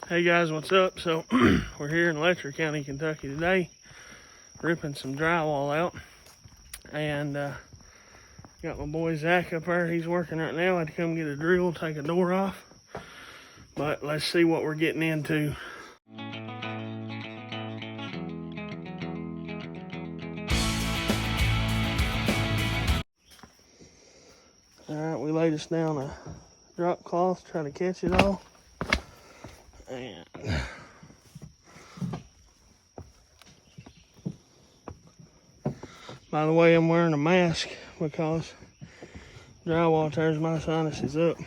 Hey guys, what's up? So we're here in Letcher County, Kentucky today, ripping some drywall out, and got my boy Zach up there. He's working right now. I had to come get a drill, take a door off, but let's see what we're getting into. All right, we laid us down a drop cloth, try to catch it all, and by the way, I'm wearing a mask because drywall tears my sinuses up.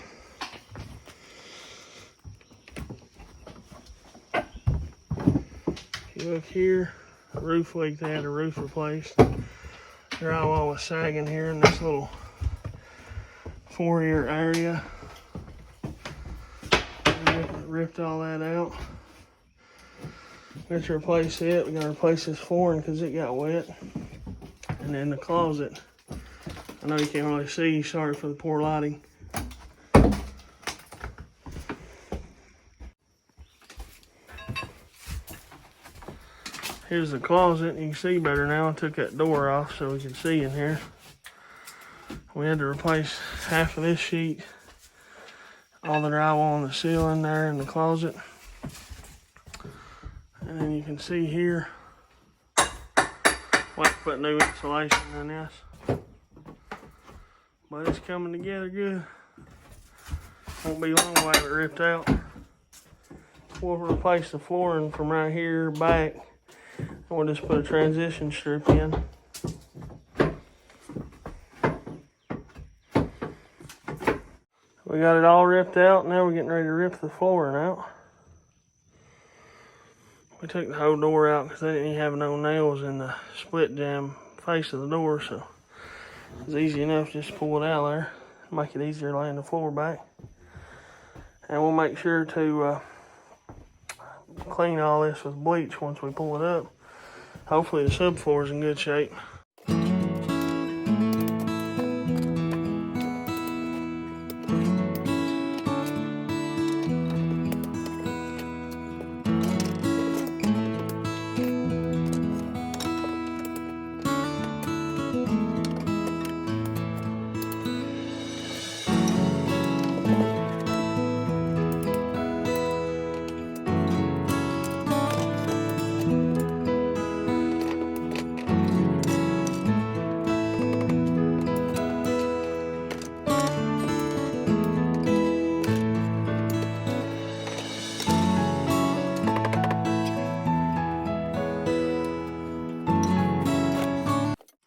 If you look here, roof leak, they had a roof replaced. Drywall was sagging here in this little four-ear area. Ripped all that out. Let's replace it. We gotta replace this flooring because it got wet. And then the closet, I know you can't really see, sorry for the poor lighting. Here's the closet. You can see better now. I took that door off so we can see in here. We had to replace half of this sheet, all the drywall on the ceiling there in the closet. And then you can see here, we'll have to put new insulation in this. But it's coming together good. Won't be long while it ripped out. We'll replace the flooring from right here back. And we'll just put a transition strip in. We got it all ripped out. Now we're getting ready to rip the flooring out. We took the whole door out because they didn't even have no nails in the split jamb face of the door, so it's easy enough just to pull it out of there, make it easier laying the floor back. And we'll make sure to clean all this with bleach once we pull it up. Hopefully the subfloor is in good shape.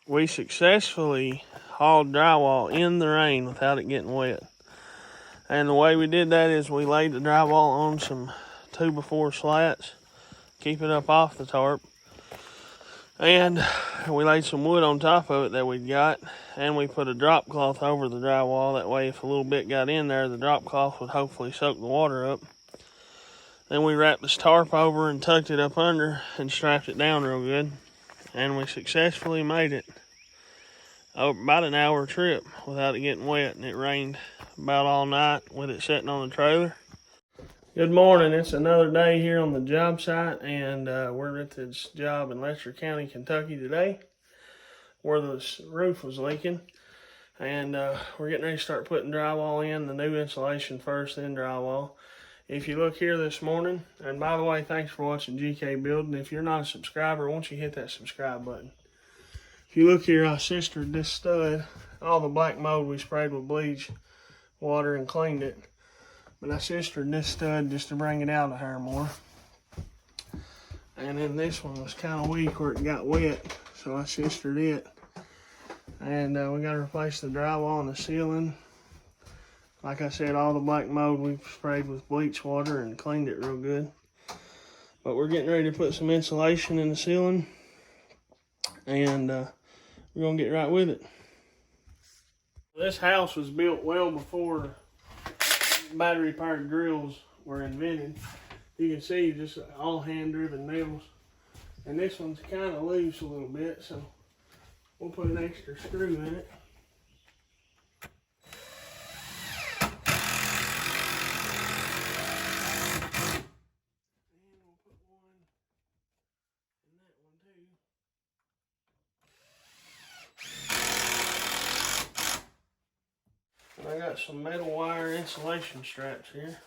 We successfully hauled drywall in the rain without it getting wet. And the way we did that is we laid the drywall on some 2x4 slats, keep it up off the tarp. And we laid some wood on top of it that we'd got, and we put a drop cloth over the drywall. That way if a little bit got in there, the drop cloth would hopefully soak the water up. Then we wrapped this tarp over and tucked it up under and strapped it down real good. And we successfully made it about an hour trip without it getting wet, and it rained about all night with it sitting on the trailer. Good morning. It's another day here on the job site, and we're at this job in Letcher County, Kentucky today where the roof was leaking, and we're getting ready to start putting drywall in, the new insulation first, then drywall. If you look here this morning, and by the way, thanks for watching GK Building. If you're not a subscriber, why don't you hit that subscribe button? If you look here, I sistered this stud. All the black mold we sprayed with bleach water and cleaned it. But I sistered this stud just to bring it out of here more. And then this one was kind of weak where it got wet, so I sistered it. And we got to replace the drywall on the ceiling. Like I said, all the black mold we sprayed with bleach water and cleaned it real good. But we're getting ready to put some insulation in the ceiling, and we're gonna get right with it. This house was built well before battery powered drills were invented. You can see just all hand driven nails. And this one's kind of loose a little bit, so we'll put an extra screw in it. got some metal wire insulation straps here.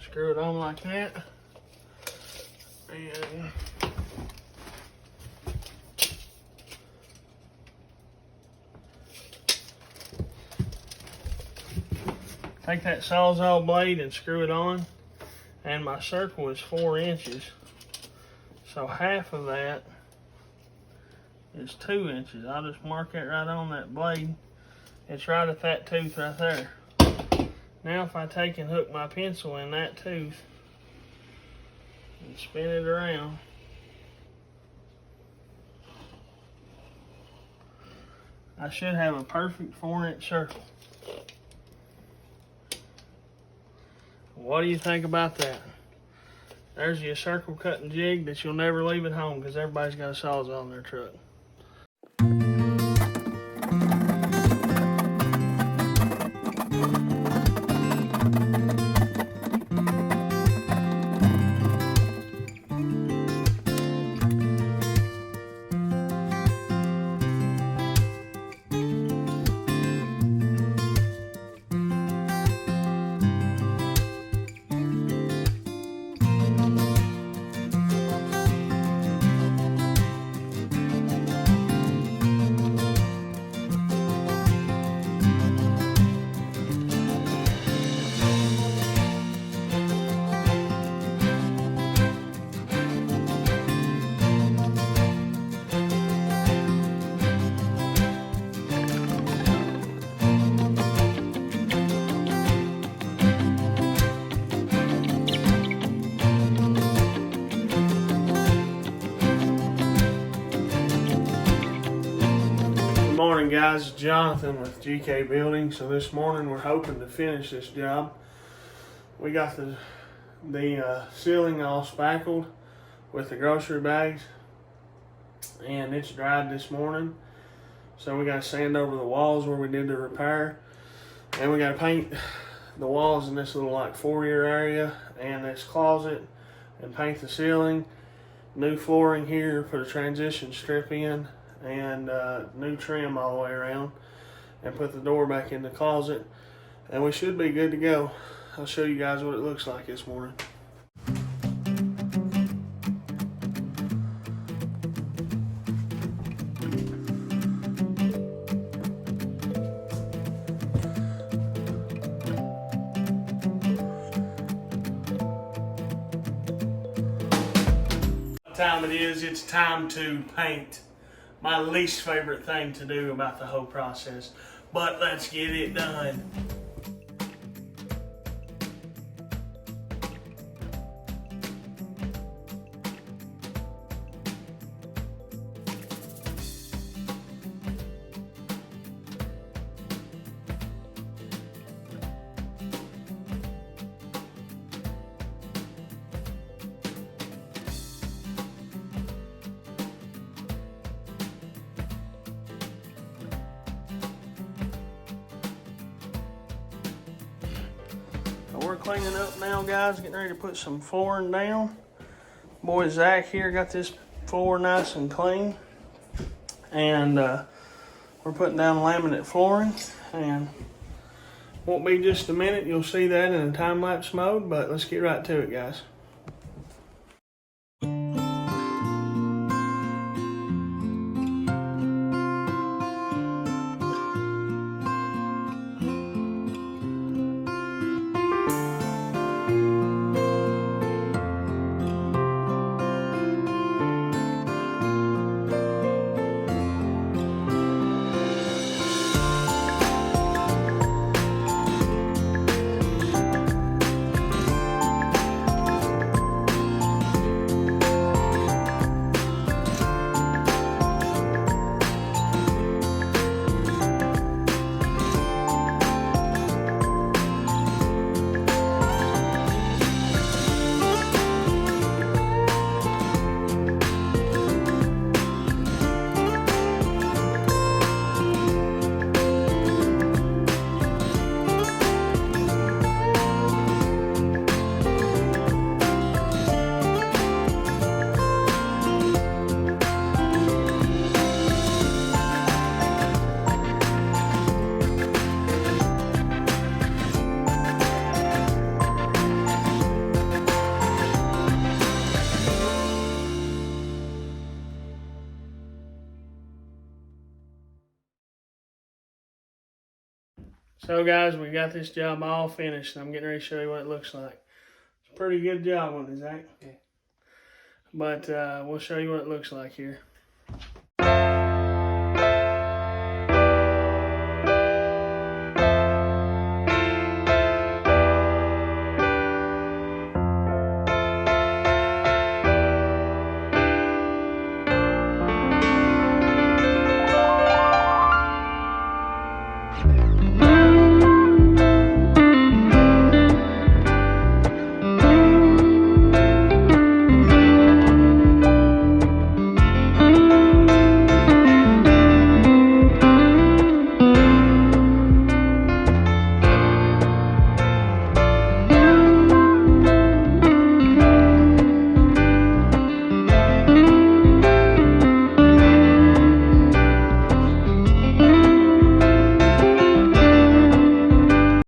Screw it on like that, and take that Sawzall blade and screw it on. And my circle is 4 inches, so half of that is 2 inches. I'll just mark that right on that blade. It's right at that tooth right there. Now if I take and hook my pencil in that tooth and spin it around, I should have a perfect 4-inch circle. What do you think about that? There's your circle cutting jig that you'll never leave at home because everybody's got a Sawzall in their truck. Good morning, guys. It's Jonathan with GK Building. So this morning we're hoping to finish this job. We got the ceiling all spackled with the grocery bags, and it's dried this morning. So we got to sand over the walls where we did the repair, and we got to paint the walls in this little like foyer area and this closet, and paint the ceiling. New flooring here, put a transition strip in, and new trim all the way around, and put the door back in the closet, and we should be good to go. I'll show you guys what it looks like this morning. What time it is? It's time to paint. My least favorite thing to do about the whole process, but let's get it done. we're cleaning up now, guys. Getting ready to put some flooring down. Boy Zach here got this floor nice and clean. And we're putting down laminate flooring. And won't be just a minute. You'll see that in a time-lapse mode. But let's get right to it, guys. So guys, we got this job all finished, and I'm getting ready to show you what it looks like. It's a pretty good job on it, Zach. Yeah. But we'll show you what it looks like here.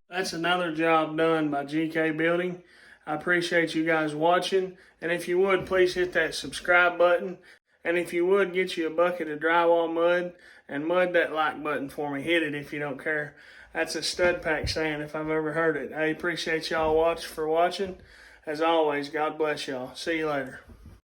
That's another job done by GK Building. I appreciate you guys watching. And if you would, please hit that subscribe button. And if you would, get you a bucket of drywall mud and mud that like button for me. Hit it if you don't care. That's a stud pack saying if I've ever heard it. I appreciate y'all for watching. As always, God bless y'all. See you later.